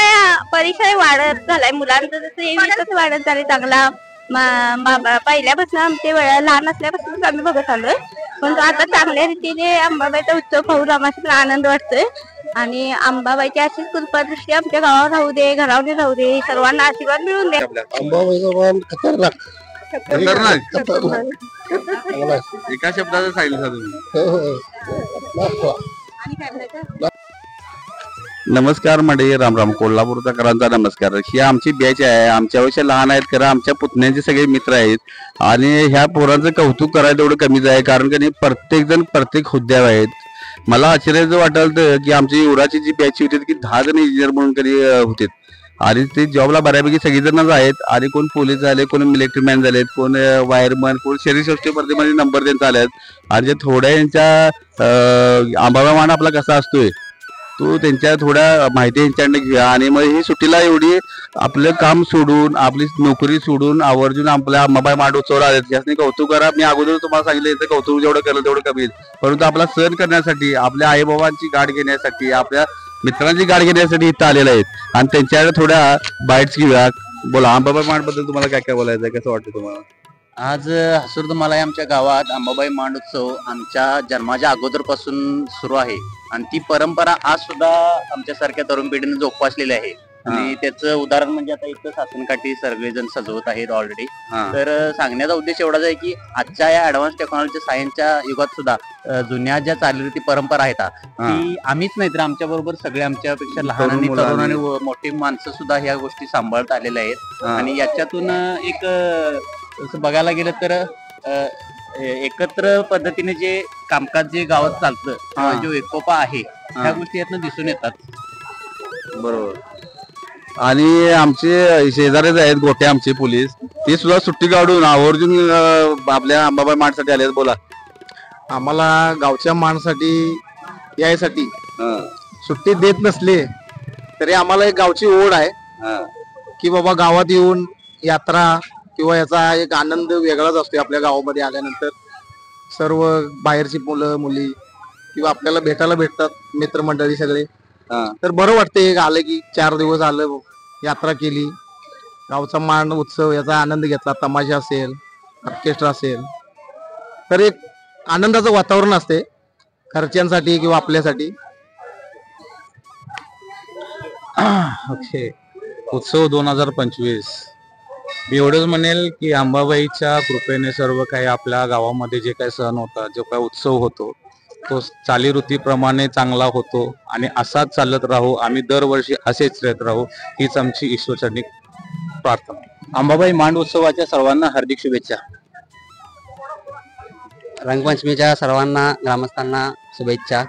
परिसर वाढत झालाय. मुलांचं जसं वाढत झालंय चांगला. पहिल्यापासून आमचे लहान असल्यापासून आम्ही बघत आलोय, पण आता चांगल्या रीतीने अंबाबाईचा उत्सव पाहून आम्हाला आनंद वाटतोय. आणि अंबाबाईची अशीच कृपादृष्टी आमच्या गावावर राहू दे, घरावर राहू दे, सर्वांना आशीर्वाद मिळून दे. अंबाबाईचा मान खतरनाक. एका शब्दाचं सांगितलं तुम्ही. नमस्कार मंडळी, राम राम. कोल्हापूरकरांचा नमस्कार. ही आमची बॅच आहे. आमच्यापेक्षा लहान आहेत खरं आमच्या पुतण्यांचे सगळे मित्र आहेत. आणि ह्या पोरांचं कौतुक करायला तेवढं कमीच आहे, कारण की प्रत्येक जण प्रत्येक हुद्द्यावर आहेत. मला आश्चर्याचं वाटलं की आमची युवराची जी बॅच होती की 10 जण इंजिनियर म्हणून कधी होते, आणि ते जॉबला बऱ्यापैकी सगळेजणच आहेत. आणि कोण पोलीस झाले, कोण मिलिटरी मॅन झालेत, कोण वायरमन, कोण शरीरसृष्टी स्पर्धेमध्ये नंबर त्यांचा आल्यात. आणि जे थोड्या यांच्या अंबाबाई मान आपला कसा असतोय तो त्यांच्या थोड्या माहिती यांच्याकडे घेऊया. आणि मग ही सुट्टीला एवढी आपलं काम सोडून, आपली नोकरी सोडून आवर्जून आपल्या अंबाबाई मान उत्सवाला आले, यासनी कौतुक करा. मी अगोदर तुम्हाला सांगितलं याचं कौतुक जेवढं केलं तेवढं कमी, परंतु आपला सण करण्यासाठी, आपल्या आईबाबांची गाठ घेण्यासाठी, आपल्या मित्रांची गाठ घेण्यासाठी इथं आलेले आहेत. आणि त्यांच्याकडे थोड्या बाईट्स घेऊया. बोला, अंबाबाई मान बद्दल तुम्हाला काय काय बोलायचं आहे, कसं वाटतं तुम्हाला? आज हसूरदुमाला आमच्या गावात अंबाबाई मांड उत्सव आमच्या जन्माच्या अगोदरपासून सुरू आहे. आणि ती परंपरा आज सुद्धा आमच्यासारख्या तरुण पिढीने जोपासलेली आहे. आणि त्याचं उदाहरण म्हणजे आता इथं सासनकाठी सगळेजण सजवत आहेत ऑलरेडी. तर सांगण्याचा उद्देश एवढाच आहे की आजच्या या ऍडव्हान्स टेक्नॉलॉजी सायन्सच्या युगात सुद्धा जुन्या ज्या चालीरीती परंपरा आहेत ती आम्हीच नाही तर आमच्या बरोबर सगळे आमच्यापेक्षा लहान आणि तरुण आणि मोठी माणसं सुद्धा ह्या गोष्टी सांभाळत आलेल्या आहेत. आणि याच्यातून एक तसं बघायला गेलं तर एकत्र पद्धतीने जे कामकाज जे गावात चालतं, जो एकोपा आहे, ह्या गोष्टी यातनं दिसून येतात. बरोबर. आणि आमचे शेजारीच आहेत गोटे आमचे पोलीस, ते सुद्धा सुट्टी काढून आवर्जून आपल्या अंबाबाई माणसाठी आले. बोला. आम्हाला गावच्या माणसाठी यायसाठी सुट्टी देत नसले तरी आम्हाला एक गावची ओढ आहे की बाबा गावात येऊन यात्रा किंवा याचा एक आनंद वेगळाच असतो. आपल्या गावामध्ये आल्यानंतर सर्व बाहेरची मुलं मुली किंवा आपल्याला भेटायला भेटतात मित्रमंडळी सगळे, तर बरं वाटते. आलं की 4 दिवस आलं, यात्रा केली, गावचा मान उत्सव याचा आनंद घेतला, तमाशा असेल, ऑर्केस्ट्रा असेल, तर एक आनंदाचं वातावरण असते घरच्यांसाठी किंवा आपल्यासाठी. ओके. उत्सव 2025 मी एवढंच म्हणेल की अंबाबाईच्या कृपेने सर्व काही आपल्या गावामध्ये जे काही सण होतात, जो काही उत्सव होतो, तो चालीरीतीप्रमाणे चांगला होतो आणि असाच चालत राहू. आम्ही दरवर्षी असेच राहत राहू, हीच आमची ईश्वरचरणी प्रार्थना. अंबाबाई मांड उत्सवाच्या सर्वांना हार्दिक शुभेच्छा. रंगपंचमीच्या सर्वांना ग्रामस्थांना शुभेच्छा.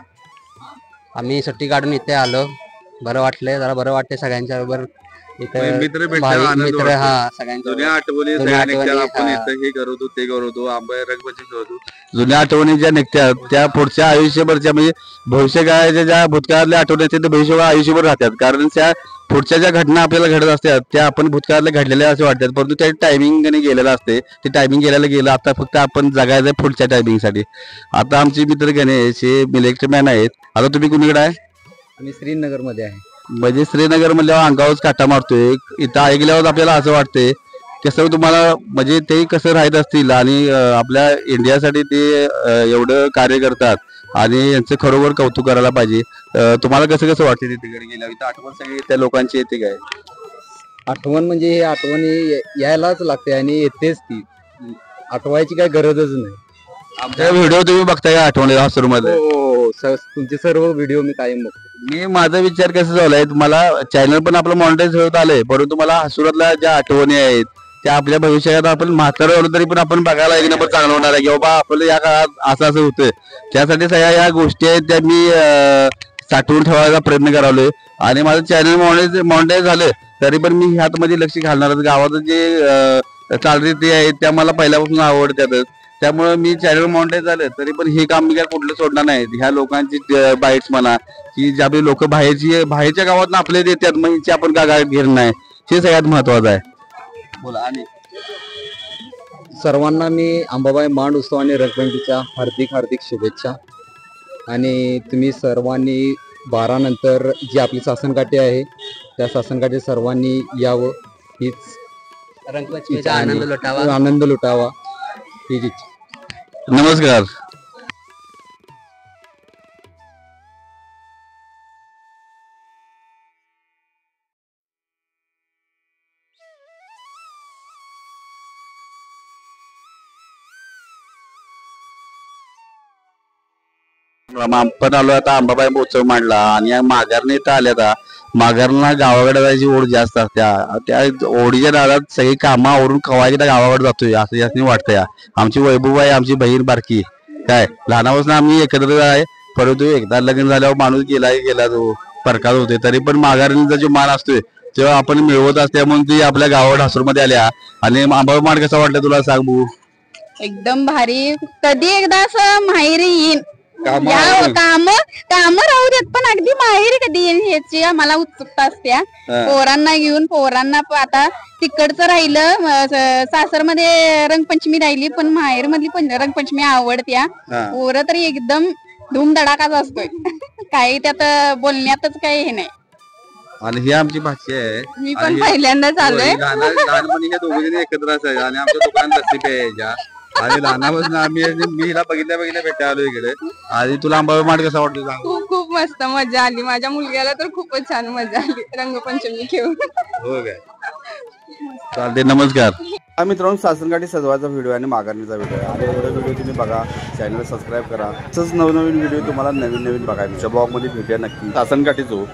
आम्ही सुट्टी काढून इथे आलो, बरं वाटलंय, जरा बरं वाटतंय सगळ्यांच्या बरोबर. मित्र जुन्या आठवणी आपण इथं हे करत होतो, ते करत होतो, आंबा रंगपंचमी होतो. जुन्या आठवणी ज्या निघतात त्या पुढच्या आयुष्यभरच्या, म्हणजे भविष्यकाळाच्या ज्या भूतकाळातल्या आठवणी असतात त्या भविष्यकाळ आयुष्यभर राहतात. कारण त्या पुढच्या ज्या घटना आपल्याला घडत असतात त्या आपण भूतकाळातल्या घडलेल्या असे वाटतात, परंतु त्या टायमिंग गेलेलं असते. ते टायमिंग गेलं आता फक्त आपण जगायचं पुढच्या टायमिंगसाठी. आता आमचे मित्र गणेश हे मिलिटरी मॅन आहेत. आता तुम्ही कुणीकडे आहे? आम्ही श्रीनगर मध्ये आहे. म्हणजे श्रीनगर म्हणल्यावर अंगावरच काटा मारतोय. इथं ऐकल्यावर आपल्याला असं वाटतंय कसं तुम्हाला, म्हणजे ते कसं राहत असतील आणि आपल्या इंडियासाठी ते एवढं कार्य करतात आणि यांचं खरोखर कौतुक करायला पाहिजे. तुम्हाला कसं कसं वाटतं तिथे गेल्या? इथं आठवण सगळी त्या लोकांची येते काय? आठवण म्हणजे हे आठवणी यायलाच लागते आणि येतेच ती, आठवायची काय गरजच नाही. आमच्या व्हिडिओ तुम्ही बघताय आठवणी हसूरमध्ये? हो, तुमचे सर्व व्हिडिओ मी कायम बघतो. मी माझा विचार कसा झालाय, मला चॅनल पण आपलं मॉनिटाईज होत आलंय, परंतु मला हसूरातल्या ज्या आठवणी आहेत त्या आपल्या भविष्यात आपण म्हातारं झालो तरी पण आपण बघायला एक नंबर चांगलं होणार आहे की बाबा आपलं या काळात असं असं होतं. त्यासाठी सगळ्या या गोष्टी आहेत त्या मी साठवून ठेवायचा प्रयत्न करालोय. आणि माझं चॅनल मॉनिटाईज झालं तरी पण मी ह्यात मध्ये लक्ष घालणार. गावाचं जे चालरीती आहेत त्या मला पहिल्यापासून आवडतातच. त्यामुळे मी चॅनल मॉनिटाईज झालं तरी पण हे काम मी काय कुठलं सोडणार नाही. ह्या लोकांची बाईट्स म्हणा की जे आपले लोक बाहेरच्या गावात आपले देतात मग हिची आपण का घेणार नाही, हे सगळ्यात महत्वाचं आहे. बोला. आणि सर्वांना मी अंबाबाई मांड उत्सव आणि रंगपंचमीच्या हार्दिक हार्दिक शुभेच्छा. आणि तुम्ही सर्वांनी 12 नंतर जी आपली सासनकाठी आहे त्या सासनकाठी सर्वांनी यावं हीच रंगपंचमीचा आनंद लुटावा हीच इच्छा. नमस्कार. आपण आलो आता अंबाबाई उत्सव मांडला आणि माघारने तर आल्या आता माघारला गावाकडे जायची ओढ जास्त असत्या. त्या ओढीच्या दारात सगळी कामं आवरून कवायच्या गावाकडे जातोय असं जास्त वाटतंय. आमची वैभवबाई आमची बहीण बारकी काय लहानापासून आम्ही एकत्र आहे, परंतु एकदा लग्न झाल्यावर माणूस गेला तो प्रकार होते. तरी पण माघारणीचा जो मान असतोय तेव्हा आपण मिळवत असते म्हणून ती आपल्या गावात हासूरमध्ये आल्या. आणि अंबाबाई मांड कसा वाटलं तुला सांग भाऊ? एकदम भारी. कधी एकदा असं माहेरी येईन काम राहू देत पण अगदी माहेरी कधी येईन ह्याची आम्हाला उत्सुकता असते. पोरांना घेऊन पोरांना आता तिकडचं राहिलं सासरमध्ये रंगपंचमी राहिली पण माहेर मधली रंगपंचमी आवडत्या. पोरं तरी एकदम धूमधडाकाच असतोय. काही त्यात बोलण्यातच काही हे नाही. आणि ही आमची भाची आहे. मी पण पहिल्यांदाच आलोय. लहानपणी हे दोघे एकत्र असायचे आणि आमच्या दुकानात लस्सी प्यायच्या. आणि लहानापासून आम्ही मी हिला बघितल्या भेटा आलो इकडे. आणि तुला अंबाबाई मांड कसा वाटलं सांग? खूप मस्त मजा आली. माझ्या मुलग्याला तर खूपच छान मजा आली रंगपंचमी खेळून. हो काय, चालते. नमस्कार. हा मित्रांनो, सासनकाठी सजवायचा व्हिडिओ आणि माघारणीचा व्हिडिओ आहे. आणि एवढा व्हिडिओ तुम्ही बघा, चॅनल सबस्क्राईब करा. तसंच नवनवीन व्हिडिओ तुम्हाला नवीन बघायला ब्लॉगमध्ये भेटूया नक्की. सासनकाठी जो